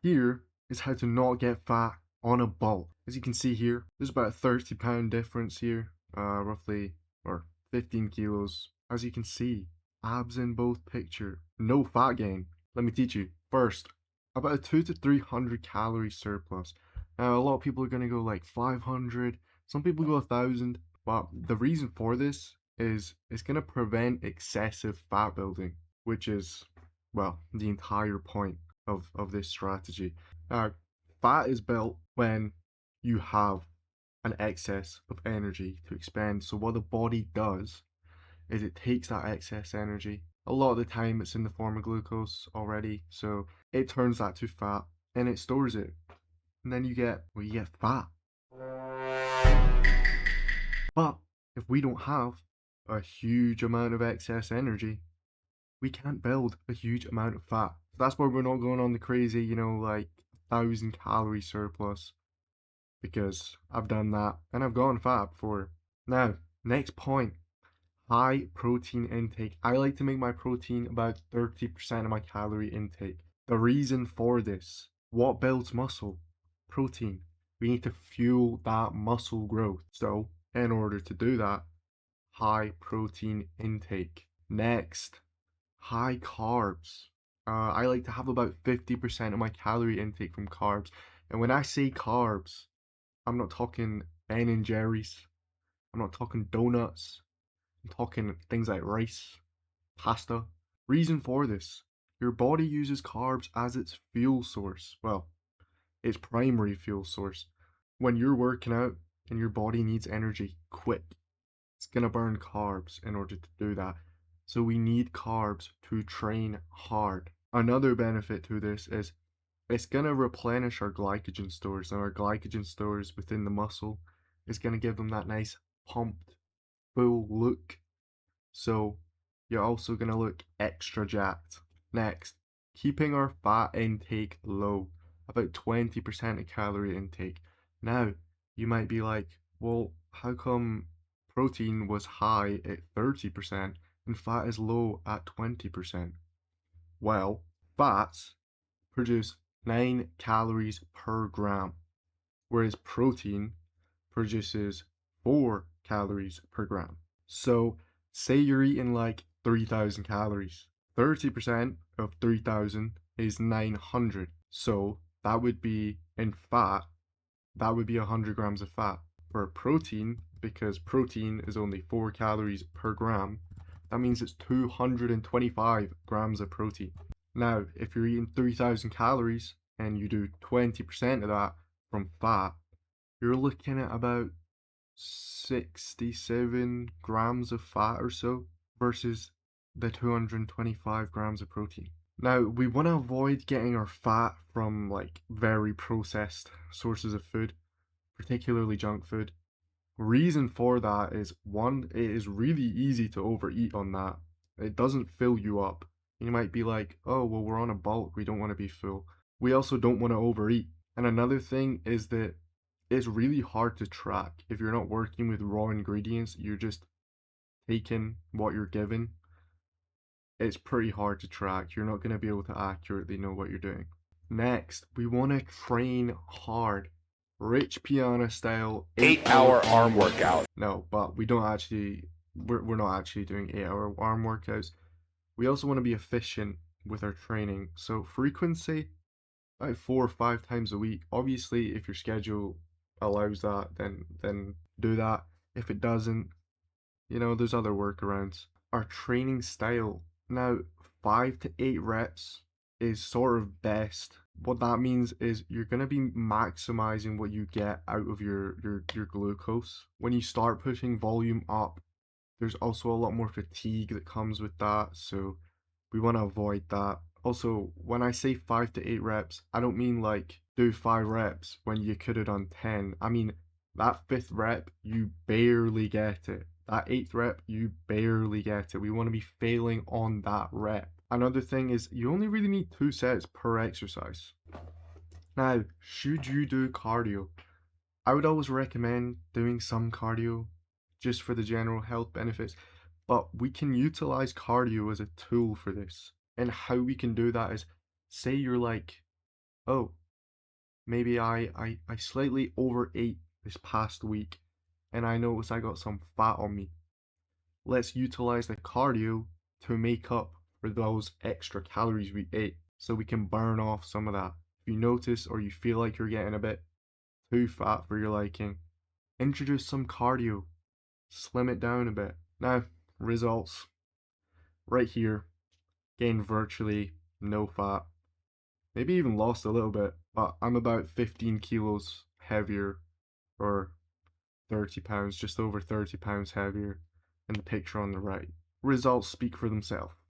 Here is how to not get fat on a bulk. As you can see here, there's about a 30-pound difference here, roughly, or 15 kilos. As you can see, abs in both picture, no fat gain. Let me teach you. First, about a 2 to 300 calorie surplus. Now, a lot of people are going to go like 500, some people go 1,000, but the reason for this is it's going to prevent excessive fat building, which is, well, the entire point of this strategy. Now, fat is built when you have an excess of energy to expend. So what the body does is it takes that excess energy. A lot of the time it's in the form of glucose already, so it turns that to fat and it stores it. And then you get fat. But if we don't have a huge amount of excess energy, we can't build a huge amount of fat. So that's why we're not going on the crazy, like 1,000 calorie surplus, because I've done that and I've gone fat before. Now, next point, high protein intake. I like to make my protein about 30% of my calorie intake. The reason for this, what builds muscle? Protein. We need to fuel that muscle growth. So, in order to do that, high protein intake. Next, high carbs. I like to have about 50% of my calorie intake from carbs. And when I say carbs, I'm not talking Ben and Jerry's. I'm not talking donuts. I'm talking things like rice, pasta. Reason for this, your body uses carbs as its fuel source. Well, its primary fuel source. When you're working out and your body needs energy quick, it's going to burn carbs in order to do that. So we need carbs to train hard. Another benefit to this is it's going to replenish our glycogen stores. Now, our glycogen stores within the muscle is going to give them that nice pumped, full look. So you're also going to look extra jacked. Next, keeping our fat intake low, about 20% of calorie intake. Now, you might be like, well, how come protein was high at 30% and fat is low at 20%? Well, fats produce 9 calories per gram, whereas protein produces 4 calories per gram. So, say you're eating like 3,000 calories. 30% of 3,000 is 900. So, that would be in fat, that would be 100 grams of fat. For protein, because protein is only 4 calories per gram, that means it's 225 grams of protein. Now, if you're eating 3,000 calories and you do 20% of that from fat, you're looking at about 67 grams of fat or so versus the 225 grams of protein. Now, we want to avoid getting our fat from like very processed sources of food, particularly junk food. Reason for that is one, it is really easy to overeat on that. It doesn't fill you up. You might be like, oh, well, we're on a bulk, we don't want to be full. We also don't want to overeat. And another thing is that it's really hard to track. If you're not working with raw ingredients, you're just taking what you're given. It's pretty hard to track. You're not going to be able to accurately know what you're doing. Next, we want to train hard. Rich piano style 8-hour arm workout. No, but we don't actually, we're not actually doing 8-hour arm workouts. We also want to be efficient with our training. So frequency, about 4 or 5 times a week. Obviously, if your schedule allows that, then do that. If it doesn't, there's other workarounds. Our training style. Now, 5 to 8 reps is sort of best. What that means is you're going to be maximizing what you get out of your glucose. When you start pushing volume up, there's also a lot more fatigue that comes with that, so we want to avoid that. Also, when I say 5 to 8 reps, I don't mean like do 5 reps when you could have done 10. I mean, that 5th rep, you barely get it. That 8th rep, you barely get it. We want to be failing on that rep. Another thing is you only really need 2 sets per exercise. Now, should you do cardio? I would always recommend doing some cardio just for the general health benefits, but we can utilize cardio as a tool for this. And how we can do that is, say you're like oh, maybe I slightly overate this past week and I notice I got some fat on me. Let's utilize the cardio to make up for those extra calories we ate so we can burn off some of that. If you notice or you feel like you're getting a bit too fat for your liking, introduce some cardio, slim it down a bit. Now, results right here, gained virtually no fat, maybe even lost a little bit, but I'm about 15 kilos heavier, or 30 pounds, just over 30 pounds heavier in the picture on the right. Results speak for themselves.